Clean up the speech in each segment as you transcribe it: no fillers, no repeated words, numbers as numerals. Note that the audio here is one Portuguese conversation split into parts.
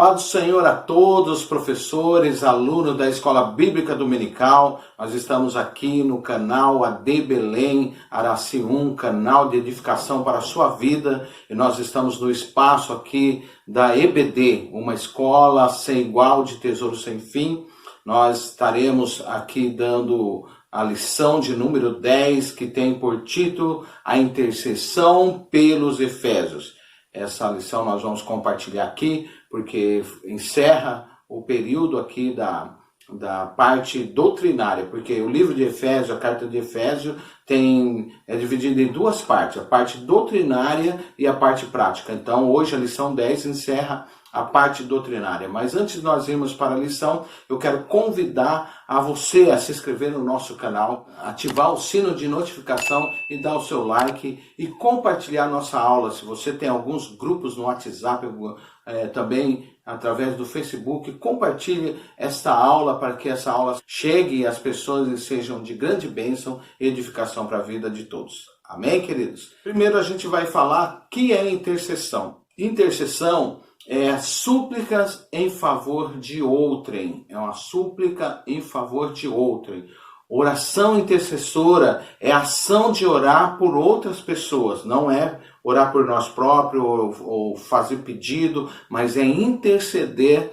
paz do Senhor a todos, professores, alunos da Escola Bíblica Dominical. Nós estamos aqui no canal AD Belém, Araci 1, canal de edificação para a sua vida. E nós estamos no espaço aqui da EBD, uma escola sem igual, de tesouro sem fim. Nós estaremos aqui dando a lição de número 10, que tem por título A Intercessão pelos Efésios. Essa lição nós vamos compartilhar aqui, porque encerra o período aqui da parte doutrinária, porque o livro de Efésios, a carta de Efésios, é dividido em duas partes, a parte doutrinária e a parte prática. Então, hoje a lição 10 encerra a parte doutrinária. Mas antes de nós irmos para a lição, eu quero convidar a você a se inscrever no nosso canal, ativar o sino de notificação e dar o seu like e compartilhar nossa aula. Se você tem alguns grupos no WhatsApp, também através do Facebook, compartilhe esta aula para que essa aula chegue às pessoas e sejam de grande bênção e edificação para a vida de todos. Amém, queridos? Primeiro a gente vai falar o que é intercessão. Intercessão é súplicas em favor de outrem. É uma súplica em favor de outrem. Oração intercessora é a ação de orar por outras pessoas. Não é orar por nós próprios ou fazer pedido, mas é interceder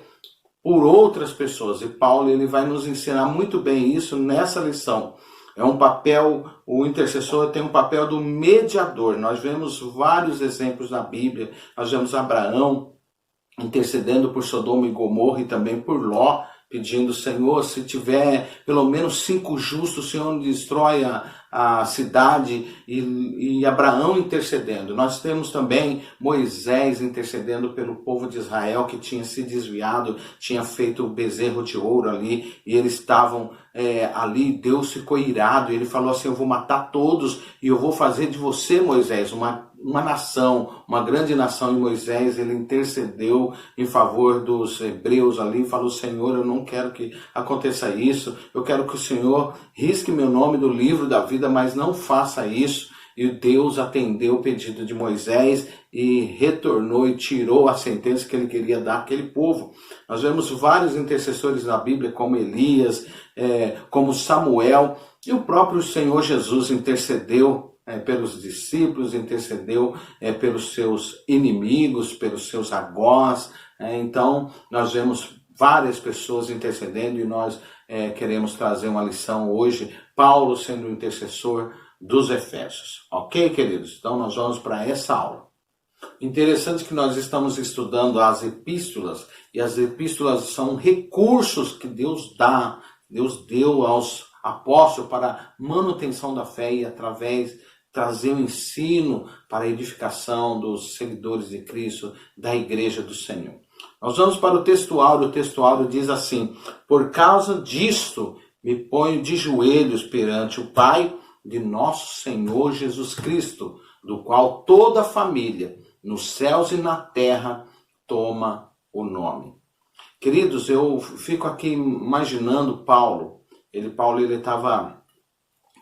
por outras pessoas. E Paulo ele vai nos ensinar muito bem isso nessa lição. É um papel, o intercessor tem um papel do mediador. Nós vemos vários exemplos na Bíblia. Nós vemos Abraão intercedendo por Sodoma e Gomorra e também por Ló, pedindo, Senhor, se tiver pelo menos 5 justos, o Senhor destrói a cidade, e Abraão intercedendo. Nós temos também Moisés intercedendo pelo povo de Israel que tinha se desviado, tinha feito o bezerro de ouro ali, e eles estavam ali, Deus ficou irado, e ele falou assim, eu vou matar todos, e eu vou fazer de você, Moisés, uma nação, uma grande nação. E Moisés, ele intercedeu em favor dos hebreus ali, falou, Senhor, eu não quero que aconteça isso, eu quero que o Senhor risque meu nome do livro da vida, mas não faça isso. E Deus atendeu o pedido de Moisés e retornou e tirou a sentença que ele queria dar àquele povo. Nós vemos vários intercessores na Bíblia, como Elias, como Samuel, e o próprio Senhor Jesus intercedeu pelos discípulos, intercedeu pelos seus inimigos, pelos seus algozes. Então, nós vemos várias pessoas intercedendo e nós queremos trazer uma lição hoje, Paulo sendo o intercessor dos Efésios. Ok, queridos? Então, nós vamos para essa aula. Interessante que nós estamos estudando as epístolas, e as epístolas são recursos que Deus deu aos apóstolos para manutenção da fé e através trazer o ensino para a edificação dos seguidores de Cristo, da igreja do Senhor. Nós vamos para o textuário diz assim, por causa disto me ponho de joelhos perante o Pai de nosso Senhor Jesus Cristo, do qual toda a família, nos céus e na terra, toma o nome. Queridos, eu fico aqui imaginando Paulo ele estava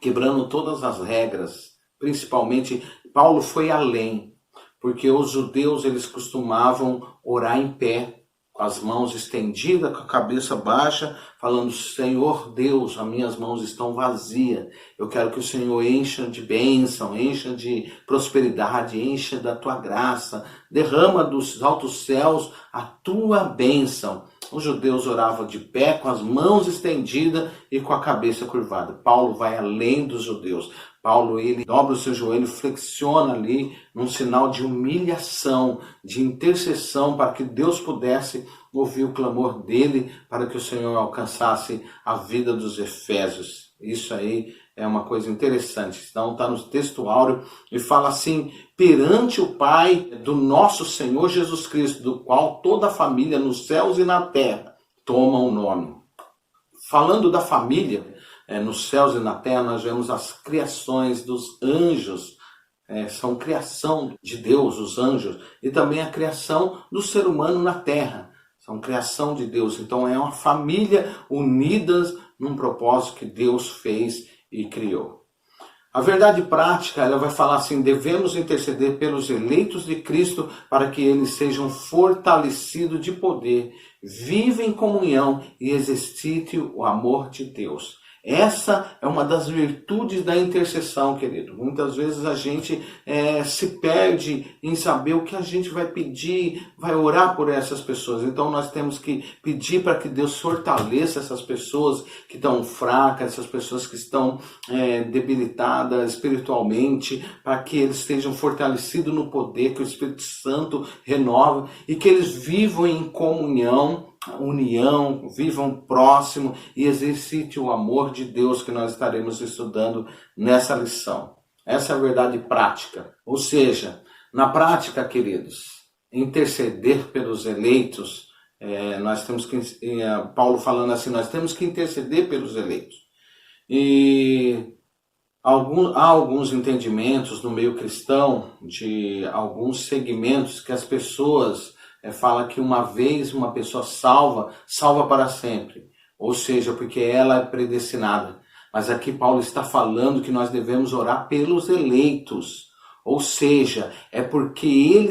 quebrando todas as regras. Principalmente, Paulo foi além, porque os judeus eles costumavam orar em pé, com as mãos estendidas, com a cabeça baixa, falando, Senhor Deus, as minhas mãos estão vazias, eu quero que o Senhor encha de bênção, encha de prosperidade, encha da tua graça, derrama dos altos céus a tua bênção. Os judeus oravam de pé, com as mãos estendidas e com a cabeça curvada. Paulo vai além dos judeus. Paulo, ele dobra o seu joelho, flexiona ali, num sinal de humilhação, de intercessão, para que Deus pudesse ouvir o clamor dele, para que o Senhor alcançasse a vida dos Efésios. Isso aí é uma coisa interessante. Então está no textuário e fala assim, perante o Pai do nosso Senhor Jesus Cristo, do qual toda a família nos céus e na terra toma o nome. Falando da família, nos céus e na terra nós vemos as criações dos anjos, são criação de Deus, os anjos, e também a criação do ser humano na terra, são criação de Deus. Então é uma família unidas num propósito que Deus fez e criou. A verdade prática, ela vai falar assim: devemos interceder pelos eleitos de Cristo para que eles sejam fortalecidos de poder, vivem em comunhão e exercite o amor de Deus. Essa é uma das virtudes da intercessão, querido. Muitas vezes a gente se perde em saber o que a gente vai pedir, vai orar por essas pessoas. Então nós temos que pedir para que Deus fortaleça essas pessoas que estão fracas, essas pessoas que estão debilitadas espiritualmente, para que eles estejam fortalecidos no poder, que o Espírito Santo renova e que eles vivam em comunhão, união, vivam próximo e exercite o amor de Deus, que nós estaremos estudando nessa lição. Essa é a verdade prática. Ou seja, na prática, queridos, interceder pelos eleitos, nós temos que, Paulo falando assim, nós temos que interceder pelos eleitos. E há alguns entendimentos no meio cristão de alguns segmentos que as pessoas fala que uma vez uma pessoa salva para sempre. Ou seja, porque ela é predestinada. Mas aqui Paulo está falando que nós devemos orar pelos eleitos. Ou seja, é porque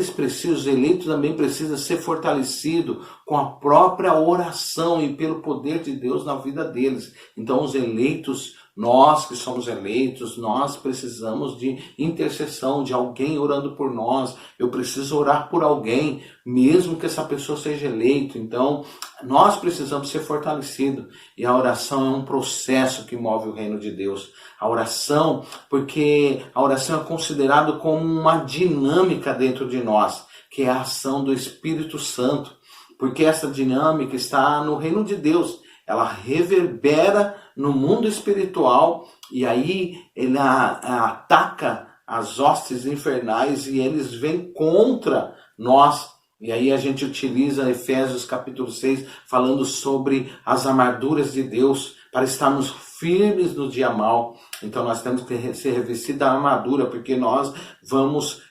os eleitos também precisam ser fortalecidos com a própria oração e pelo poder de Deus na vida deles. Então os eleitos, nós que somos eleitos, nós precisamos de intercessão, de alguém orando por nós. Eu preciso orar por alguém, mesmo que essa pessoa seja eleita. Então, nós precisamos ser fortalecidos. E a oração é um processo que move o reino de Deus. A oração, porque a oração é considerada como uma dinâmica dentro de nós, que é a ação do Espírito Santo. Porque essa dinâmica está no reino de Deus. Ela reverbera no mundo espiritual e aí ele ataca as hostes infernais e eles vêm contra nós. E aí a gente utiliza Efésios capítulo 6 falando sobre as armaduras de Deus para estarmos firmes no dia mau. Então nós temos que ser revestidos da armadura, porque nós vamos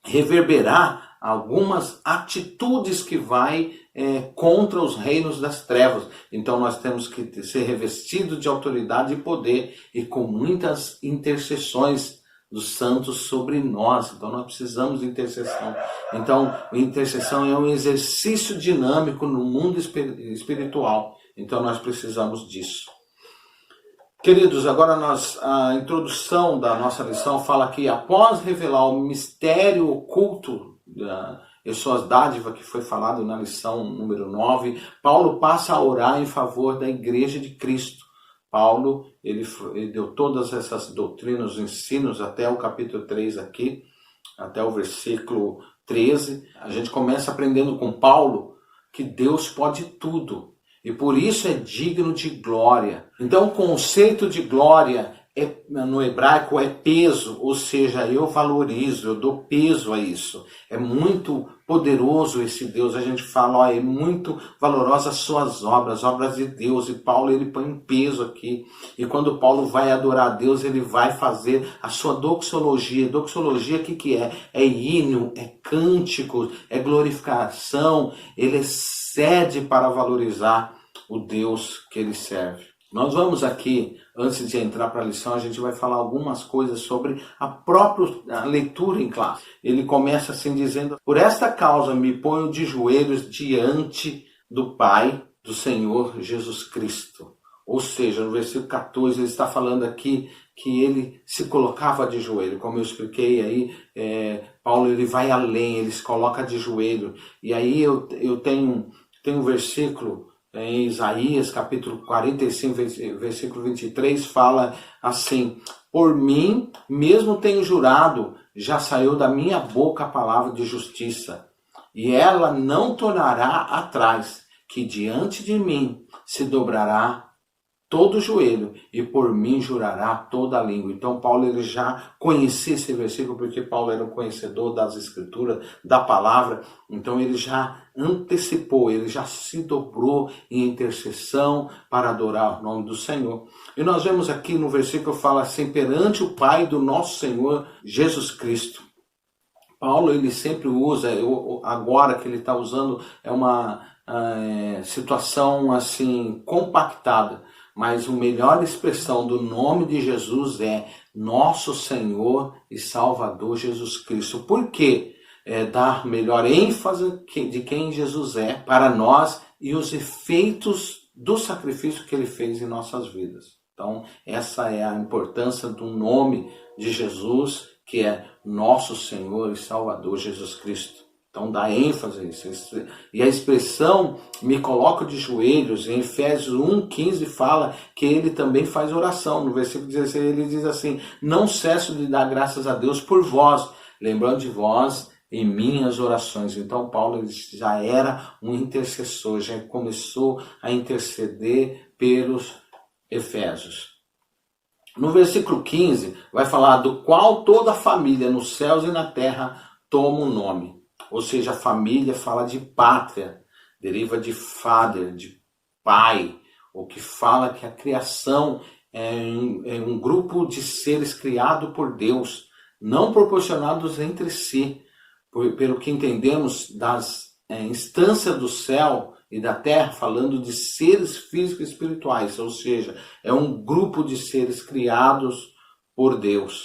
reverberar algumas atitudes que vai contra os reinos das trevas. Então nós temos que ser revestidos de autoridade e poder e com muitas intercessões dos santos sobre nós. Então nós precisamos de intercessão. Então a intercessão é um exercício dinâmico no mundo espiritual. Então nós precisamos disso. Queridos, agora a introdução da nossa lição fala que após revelar o mistério oculto e suas dádivas, que foi falado na lição número 9, Paulo passa a orar em favor da igreja de Cristo. Paulo, ele deu todas essas doutrinas, os ensinos, até o capítulo 3 aqui, até o versículo 13. A gente começa aprendendo com Paulo que Deus pode tudo. E por isso é digno de glória. Então o conceito de glória no hebraico é peso, ou seja, eu valorizo, eu dou peso a isso. É muito poderoso esse Deus. A gente fala, é muito valorosa as suas obras de Deus. E Paulo, ele põe um peso aqui. E quando Paulo vai adorar a Deus, ele vai fazer a sua doxologia. Doxologia, o que é? É hino, é cântico, é glorificação. Ele cede para valorizar o Deus que ele serve. Nós vamos aqui, antes de entrar para a lição, a gente vai falar algumas coisas sobre a própria leitura em classe. Ele começa assim dizendo: por esta causa me ponho de joelhos diante do Pai, do Senhor Jesus Cristo. Ou seja, no versículo 14 ele está falando aqui que ele se colocava de joelho. Como eu expliquei aí, Paulo ele vai além, ele se coloca de joelho. E aí eu tenho um versículo em Isaías capítulo 45, versículo 23, fala assim: por mim mesmo tenho jurado, já saiu da minha boca a palavra de justiça, e ela não tornará atrás, que diante de mim se dobrará todo o joelho, e por mim jurará toda a língua. Então Paulo ele já conhecia esse versículo, porque Paulo era um conhecedor das escrituras, da palavra. Então ele já antecipou, ele já se dobrou em intercessão para adorar o nome do Senhor. E nós vemos aqui no versículo, fala assim: perante o Pai do nosso Senhor Jesus Cristo. Paulo ele sempre usa, agora que ele está usando, é uma situação assim compactada. mas a melhor expressão do nome de Jesus é nosso Senhor e Salvador Jesus Cristo. Por quê? Dar melhor ênfase de quem Jesus é para nós e os efeitos do sacrifício que ele fez em nossas vidas. Então, essa é a importância do nome de Jesus, que é nosso Senhor e Salvador Jesus Cristo. Então, dá ênfase a isso. E a expressão me coloco de joelhos, em Efésios 1,15 fala que ele também faz oração. No versículo 16 ele diz assim: não cesso de dar graças a Deus por vós, lembrando de vós em minhas orações. Então Paulo já era um intercessor, já começou a interceder pelos Efésios. No versículo 15 vai falar do qual toda a família nos céus e na terra toma um nome. Ou seja, a família fala de pátria, deriva de father, de pai, o que fala que a criação é um grupo de seres criado por Deus, não proporcionados entre si. Pelo que entendemos das instâncias do céu e da terra, falando de seres físicos e espirituais, ou seja, é um grupo de seres criados por Deus.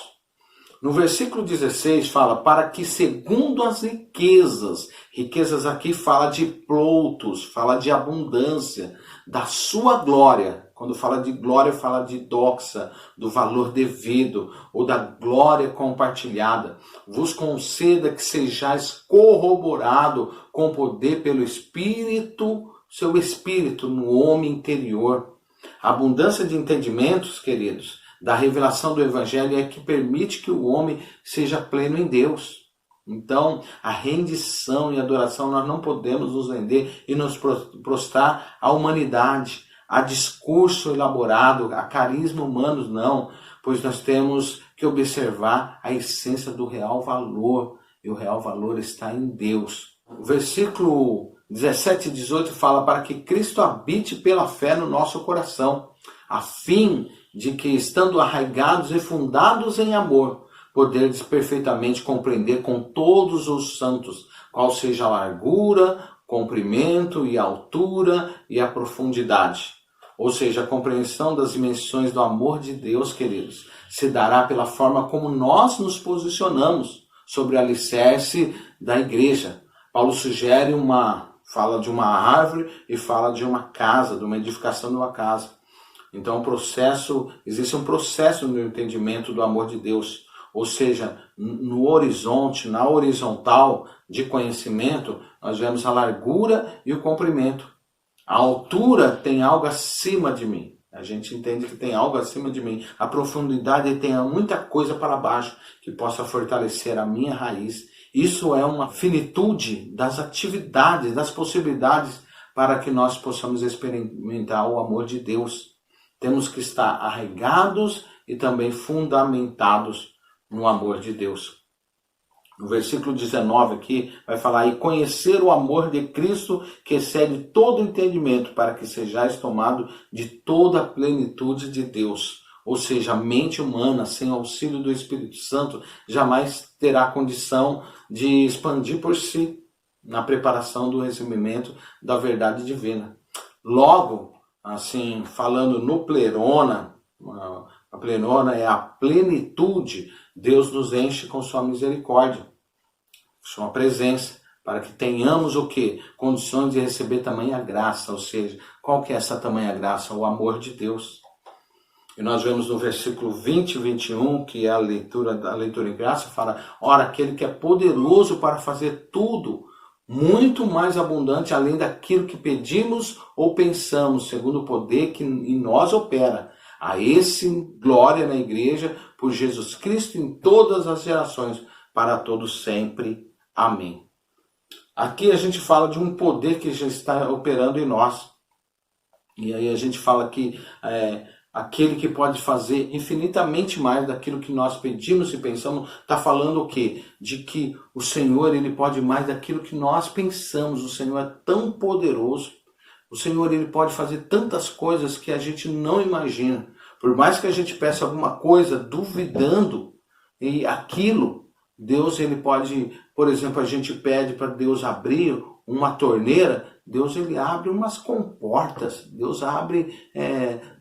No versículo 16 fala, para que segundo as riquezas aqui fala de ploutos, fala de abundância, da sua glória. Quando fala de glória, fala de doxa, do valor devido, ou da glória compartilhada. Vos conceda que sejais corroborado com poder pelo Espírito, seu Espírito no homem interior. A abundância de entendimentos, queridos, da revelação do Evangelho é que permite que o homem seja pleno em Deus. Então, a rendição e adoração, nós não podemos nos render e nos prostrar à humanidade, a discurso elaborado, a carisma humano, não, pois nós temos que observar a essência do real valor, e o real valor está em Deus. O versículo 17 e 18 fala, para que Cristo habite pela fé no nosso coração, a fim de que, estando arraigados e fundados em amor, poderdes perfeitamente compreender com todos os santos qual seja a largura, comprimento e a altura e a profundidade. Ou seja, a compreensão das dimensões do amor de Deus, queridos, se dará pela forma como nós nos posicionamos sobre o alicerce da igreja. Paulo sugere fala de uma árvore e fala de uma casa, de uma edificação de uma casa. Então existe um processo no entendimento do amor de Deus. Ou seja, no horizonte, na horizontal de conhecimento, nós vemos a largura e o comprimento. A altura tem algo acima de mim. A gente entende que tem algo acima de mim. A profundidade tem muita coisa para baixo que possa fortalecer a minha raiz. Isso é uma finitude das atividades, das possibilidades para que nós possamos experimentar o amor de Deus. Temos que estar arraigados e também fundamentados no amor de Deus. No versículo 19 aqui vai falar, e conhecer o amor de Cristo que excede todo entendimento, para que sejais tomado de toda a plenitude de Deus. Ou seja, a mente humana, sem auxílio do Espírito Santo, jamais terá condição de expandir por si na preparação do recebimento da verdade divina. Logo, assim, falando no plerona, a plerona é a plenitude. Deus nos enche com sua misericórdia, sua presença, para que tenhamos o quê? Condições de receber tamanha graça, ou seja, qual que é essa tamanha graça? O amor de Deus. E nós vemos no versículo 20 e 21, que é a leitura em graça, fala, ora, aquele que é poderoso para fazer tudo, muito mais abundante, além daquilo que pedimos ou pensamos, segundo o poder que em nós opera. A esse glória na igreja, por Jesus Cristo em todas as gerações, para todos sempre. Amém. Aqui a gente fala de um poder que já está operando em nós. E aí a gente fala que aquele que pode fazer infinitamente mais daquilo que nós pedimos e pensamos, está falando o quê? De que o Senhor ele pode mais daquilo que nós pensamos. O Senhor é tão poderoso. O Senhor ele pode fazer tantas coisas que a gente não imagina. Por mais que a gente peça alguma coisa duvidando, e aquilo, Deus ele pode, por exemplo, a gente pede para Deus abrir uma torneira, Deus ele abre umas comportas, Deus abre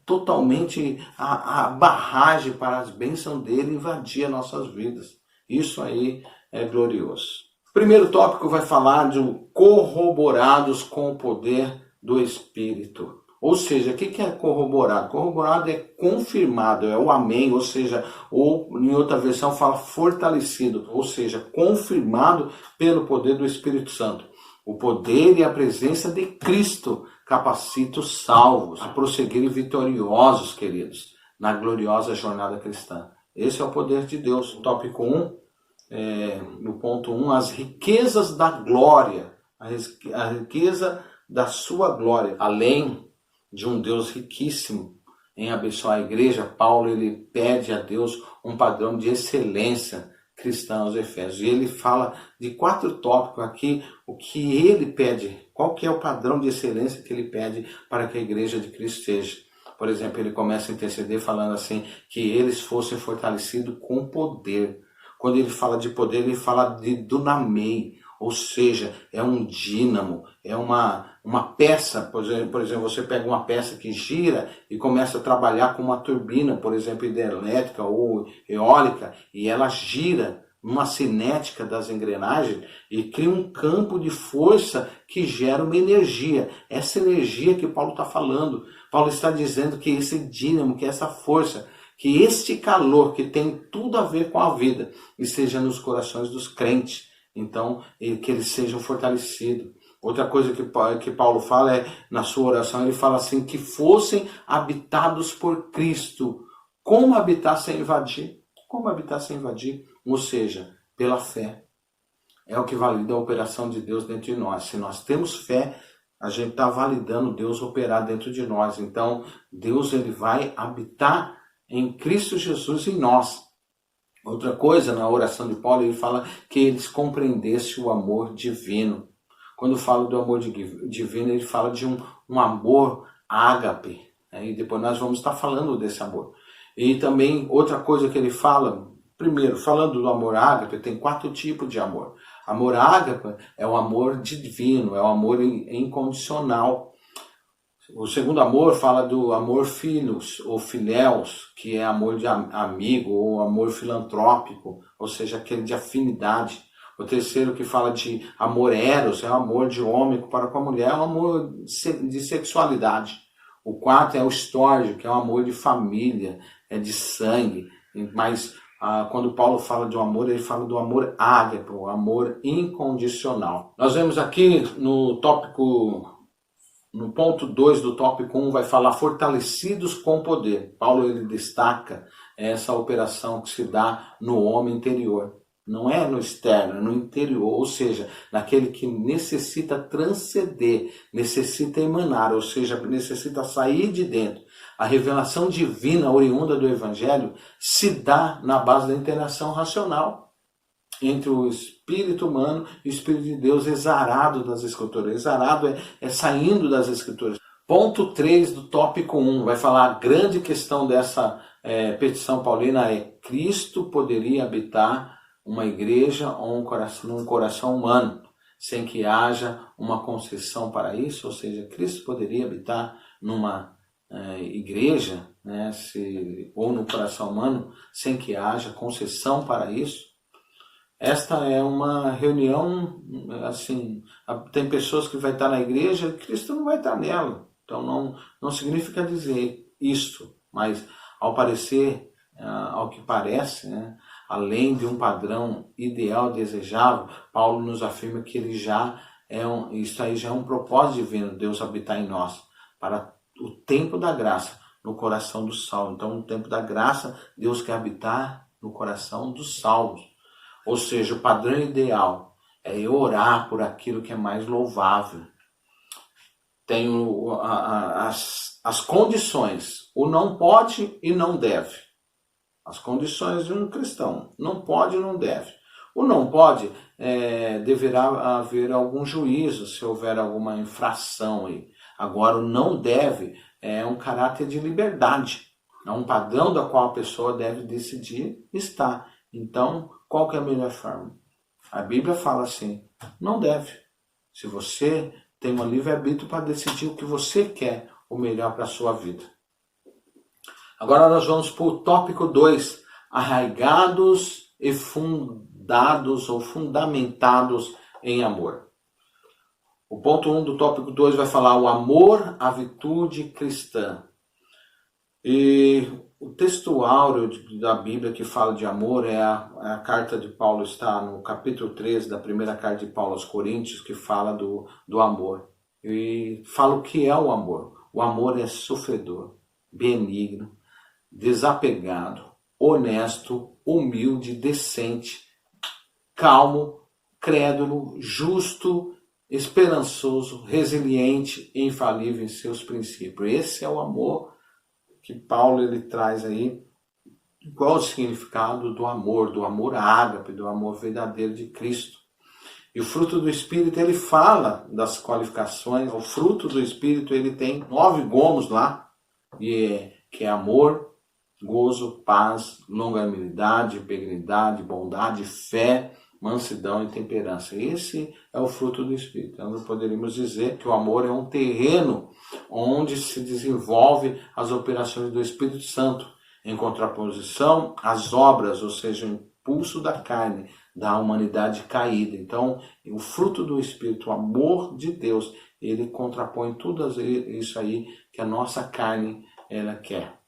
totalmente a barragem para as bênçãos dele invadir as nossas vidas. Isso aí é glorioso. Primeiro tópico vai falar de corroborados com o poder do Espírito. Ou seja, o que é corroborado? Corroborado é confirmado, é o amém, ou seja, ou em outra versão fala fortalecido, ou seja, confirmado pelo poder do Espírito Santo. O poder e a presença de Cristo capacita os salvos a prosseguirem vitoriosos, queridos, na gloriosa jornada cristã. Esse é o poder de Deus. Tópico 1, no ponto 1, as riquezas da glória, a riqueza da sua glória, além de um Deus riquíssimo em abençoar a igreja. Paulo ele pede a Deus um padrão de excelência cristã aos Efésios. E ele fala de 4 tópicos aqui, o que ele pede, qual que é o padrão de excelência que ele pede para que a igreja de Cristo seja. Por exemplo, ele começa a interceder falando assim, que eles fossem fortalecidos com poder. Quando ele fala de poder, ele fala de dunamei, ou seja, é um dínamo, é uma peça. Por exemplo, você pega uma peça que gira e começa a trabalhar com uma turbina, por exemplo, hidrelétrica ou eólica, e ela gira numa cinética das engrenagens e cria um campo de força que gera uma energia. Essa energia que Paulo está falando. Paulo está dizendo que esse dínamo, que essa força, que este calor que tem tudo a ver com a vida, esteja nos corações dos crentes. Então, que eles sejam fortalecidos. Outra coisa que Paulo fala é, na sua oração, ele fala assim, que fossem habitados por Cristo. Como habitar sem invadir? Como habitar sem invadir? Ou seja, pela fé. É o que valida a operação de Deus dentro de nós. Se nós temos fé, a gente está validando Deus operar dentro de nós. Então, Deus ele vai habitar em Cristo Jesus em nós. Outra coisa, na oração de Paulo, ele fala que eles compreendessem o amor divino. Quando fala do amor divino, ele fala de um amor ágape. E depois nós vamos estar falando desse amor. E também, outra coisa que ele fala, primeiro, falando do amor ágape, tem 4 tipos de amor. Amor ágape é o amor divino, é o amor incondicional. O segundo amor fala do amor filhos ou filéus, que é amor de amigo ou amor filantrópico, ou seja, aquele de afinidade. O terceiro que fala de amor eros, é o amor de homem para com a mulher, é o amor de sexualidade. O 4 é o storge, que é o amor de família, é de sangue. Mas quando Paulo fala de um amor, ele fala do amor ágape, o amor incondicional. Nós vemos aqui no ponto 2 do tópico 1 vai falar fortalecidos com poder. Paulo ele destaca essa operação que se dá no homem interior. Não é no externo, é no interior, ou seja, naquele que necessita transcender, necessita emanar, ou seja, necessita sair de dentro. A revelação divina oriunda do Evangelho se dá na base da interação racional entre o espírito humano e o espírito de Deus exarado das Escrituras. Exarado é saindo das Escrituras. Ponto 3 do tópico 1 vai falar a grande questão dessa petição paulina é Cristo poderia habitar uma igreja ou um coração humano, sem que haja uma concessão para isso, ou seja, Cristo poderia habitar numa igreja, né, ou no coração humano, sem que haja concessão para isso. Esta é uma reunião, assim, tem pessoas que vai estar na igreja, Cristo não vai estar nela, então não significa dizer isto, mas ao parecer, ao que parece, né, além de um padrão ideal desejável, Paulo nos afirma que ele isso aí já é um propósito divino, Deus habitar em nós, para o tempo da graça no coração dos salvos. Então, no tempo da graça, Deus quer habitar no coração dos salvos. Ou seja, o padrão ideal é eu orar por aquilo que é mais louvável. Tem as condições, o não pode e não deve. As condições de um cristão, não pode e não deve. O não pode, deverá haver algum juízo se houver alguma infração aí. Agora, o não deve é um caráter de liberdade. É um padrão da qual a pessoa deve decidir estar. Então, qual que é a melhor forma? A Bíblia fala assim, não deve. Se você tem um livre-arbítrio para decidir o que você quer, o melhor para a sua vida. Agora nós vamos para o tópico 2, arraigados e fundados ou fundamentados em amor. O ponto 1 do tópico 2 vai falar o amor, a virtude cristã. E o texto áureo da Bíblia que fala de amor é a carta de Paulo, está no capítulo 3 da primeira carta de Paulo aos Coríntios, que fala do amor. E fala o que é o amor. O amor é sofredor, benigno, desapegado, honesto, humilde, decente, calmo, crédulo, justo, esperançoso, resiliente e infalível em seus princípios. Esse é o amor que Paulo ele traz aí. Qual o significado do amor ágape, do amor verdadeiro de Cristo. E o fruto do Espírito, ele fala das qualificações. O fruto do Espírito, ele tem 9 gomos lá, que é amor, gozo, paz, longanimidade, benignidade, bondade, fé, mansidão e temperança. Esse é o fruto do Espírito. Então, nós poderíamos dizer que o amor é um terreno onde se desenvolve as operações do Espírito Santo, em contraposição às obras, ou seja, o impulso da carne, da humanidade caída. Então, o fruto do Espírito, o amor de Deus, ele contrapõe tudo isso aí que a nossa carne ela quer.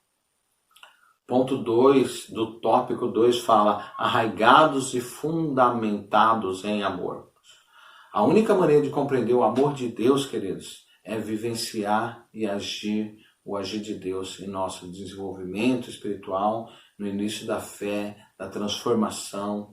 Ponto 2 do tópico 2 fala arraigados e fundamentados em amor. A única maneira de compreender o amor de Deus, queridos, é vivenciar e agir, o agir de Deus em nosso desenvolvimento espiritual, no início da fé, da transformação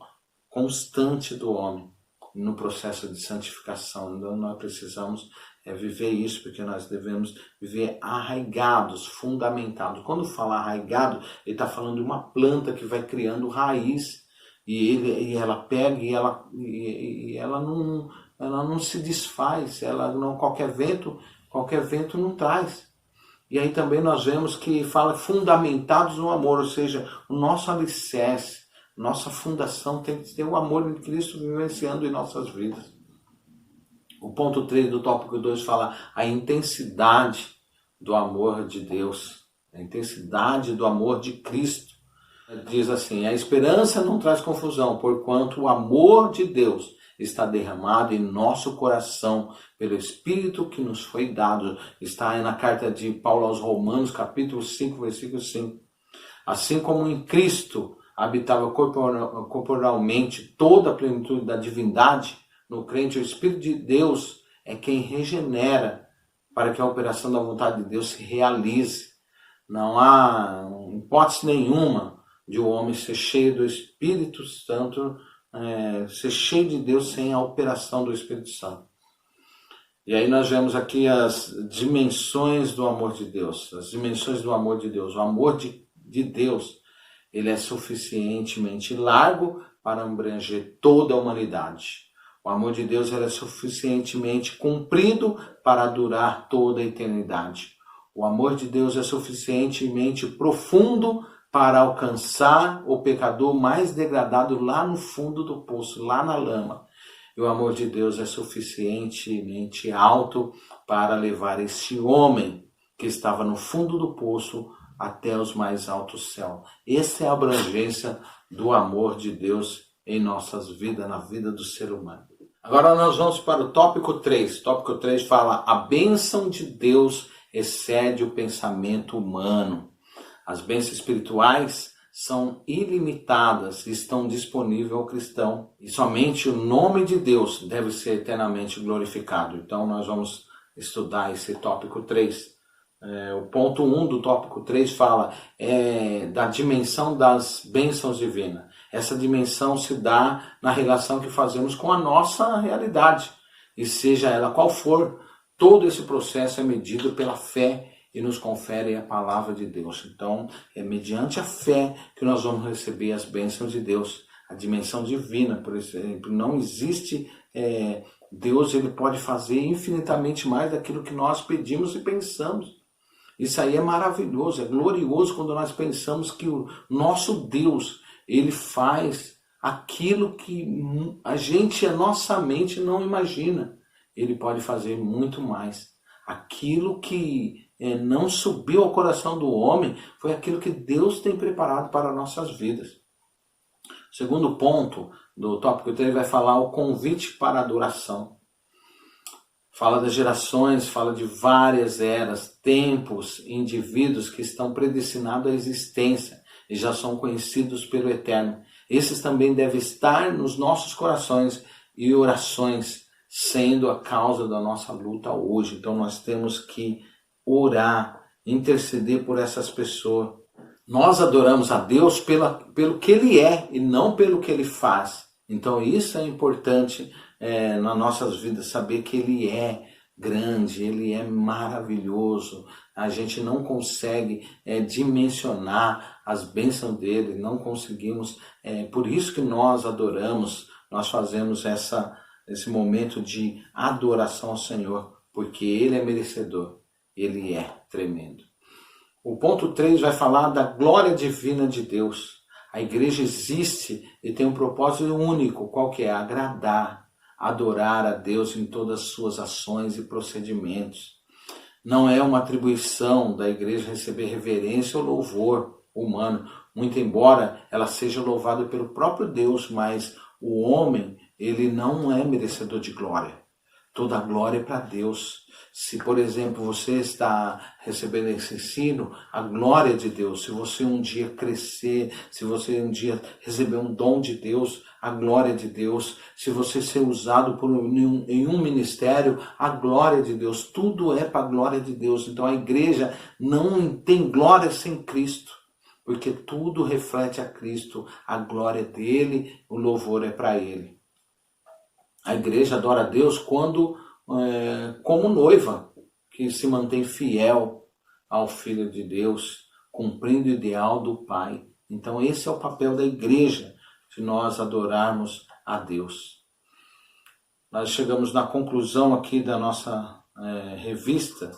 constante do homem, no processo de santificação. Então nós precisamos viver isso, porque nós devemos viver arraigados, fundamentados. Quando fala arraigado, ele está falando de uma planta que vai criando raiz, e ela pega e ela não se desfaz, qualquer vento não traz. E aí também nós vemos que fala fundamentados no amor, ou seja, o nosso alicerce, nossa fundação tem que ter o amor de Cristo vivenciando em nossas vidas. O ponto 3 do tópico 2 fala a intensidade do amor de Deus, a intensidade do amor de Cristo. Diz assim, a esperança não traz confusão, porquanto o amor de Deus está derramado em nosso coração pelo Espírito que nos foi dado. Está na carta de Paulo aos Romanos, capítulo 5, versículo 5. Assim como em Cristo habitava corporalmente toda a plenitude da divindade, no crente, o Espírito de Deus é quem regenera para que a operação da vontade de Deus se realize. Não há hipótese nenhuma de o homem ser cheio do Espírito Santo, ser cheio de Deus sem a operação do Espírito Santo. E aí nós vemos aqui as dimensões do amor de Deus, as dimensões do amor de Deus. O amor de Deus, ele é suficientemente largo para abranger toda a humanidade. O amor de Deus é suficientemente comprido para durar toda a eternidade. O amor de Deus é suficientemente profundo para alcançar o pecador mais degradado lá no fundo do poço, lá na lama. E o amor de Deus é suficientemente alto para levar esse homem que estava no fundo do poço até os mais altos céus. Essa é a abrangência do amor de Deus em nossas vidas, na vida do ser humano. Agora nós vamos para o tópico 3. O tópico 3 fala a bênção de Deus excede o pensamento humano. As bênçãos espirituais são ilimitadas e estão disponíveis ao cristão. E somente o nome de Deus deve ser eternamente glorificado. Então nós vamos estudar esse tópico 3. O ponto 1 do tópico 3 fala da dimensão das bênçãos divinas. Essa dimensão se dá na relação que fazemos com a nossa realidade. E seja ela qual for, todo esse processo é medido pela fé e nos confere a palavra de Deus. Então, é mediante a fé que nós vamos receber as bênçãos de Deus. A dimensão divina, por exemplo, não existe... Deus ele pode fazer infinitamente mais daquilo que nós pedimos e pensamos. Isso aí é maravilhoso, é glorioso quando nós pensamos que o nosso Deus, ele faz aquilo que a nossa mente não imagina. Ele pode fazer muito mais. Aquilo que não subiu ao coração do homem foi aquilo que Deus tem preparado para nossas vidas. O segundo ponto do tópico 3 vai falar o convite para a adoração. Fala das gerações, fala de várias eras, tempos, indivíduos que estão predestinados à existência e já são conhecidos pelo Eterno. Esses também devem estar nos nossos corações e orações, sendo a causa da nossa luta hoje. Então nós temos que orar, interceder por essas pessoas. Nós adoramos a Deus pelo que Ele é e não pelo que Ele faz. Então isso é importante nas nossas vidas, saber que Ele é grande, Ele é maravilhoso. A gente não consegue dimensionar as bênçãos dEle, não conseguimos. Por isso que nós adoramos, nós fazemos esse momento de adoração ao Senhor, porque Ele é merecedor, Ele é tremendo. O ponto 3 vai falar da glória divina de Deus. A igreja existe e tem um propósito único, qual que é? Agradar, adorar a Deus em todas as suas ações e procedimentos. Não é uma atribuição da igreja receber reverência ou louvor humano, muito embora ela seja louvada pelo próprio Deus, mas o homem, ele não é merecedor de glória. Toda a glória é para Deus. Se, por exemplo, você está recebendo esse ensino, a glória de Deus. Se você um dia crescer, se você um dia receber um dom de Deus, a glória de Deus. Se você ser usado em um ministério, a glória de Deus. Tudo é para a glória de Deus. Então a igreja não tem glória sem Cristo, porque tudo reflete a Cristo. A glória dele, o louvor é para ele. A igreja adora a Deus como noiva, que se mantém fiel ao Filho de Deus, cumprindo o ideal do Pai. Então esse é o papel da igreja, de nós adorarmos a Deus. Nós chegamos na conclusão aqui da nossa revista,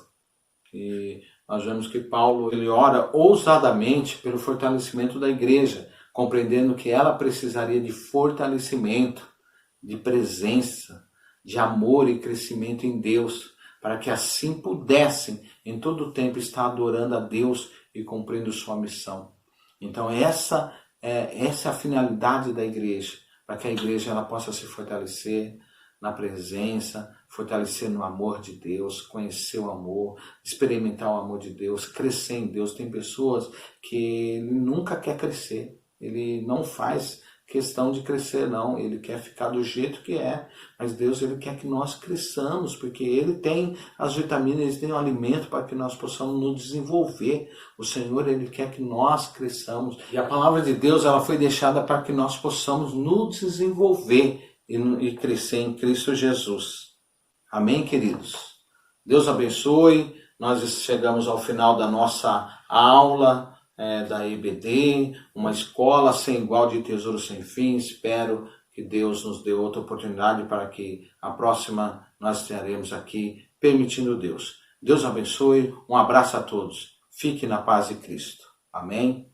que nós vemos que Paulo ele ora ousadamente pelo fortalecimento da igreja, compreendendo que ela precisaria de fortalecimento, de presença, de amor e crescimento em Deus, para que assim pudessem em todo o tempo estar adorando a Deus e cumprindo sua missão. Então essa é a finalidade da igreja, para que a igreja ela possa se fortalecer na presença, fortalecer no amor de Deus, conhecer o amor, experimentar o amor de Deus, crescer em Deus. Tem pessoas que nunca quer crescer, ele não faz questão de crescer não, ele quer ficar do jeito que é, mas Deus ele quer que nós cresçamos, porque ele tem as vitaminas, ele tem o alimento para que nós possamos nos desenvolver. O Senhor ele quer que nós cresçamos, e a palavra de Deus ela foi deixada para que nós possamos nos desenvolver e crescer em Cristo Jesus. Amém, queridos? Deus abençoe. Nós chegamos ao final da nossa aula da EBD, uma escola sem igual, de tesouro sem fim. Espero que Deus nos dê outra oportunidade para que a próxima nós estaremos aqui, permitindo Deus. Deus abençoe, um abraço a todos. Fique na paz de Cristo. Amém?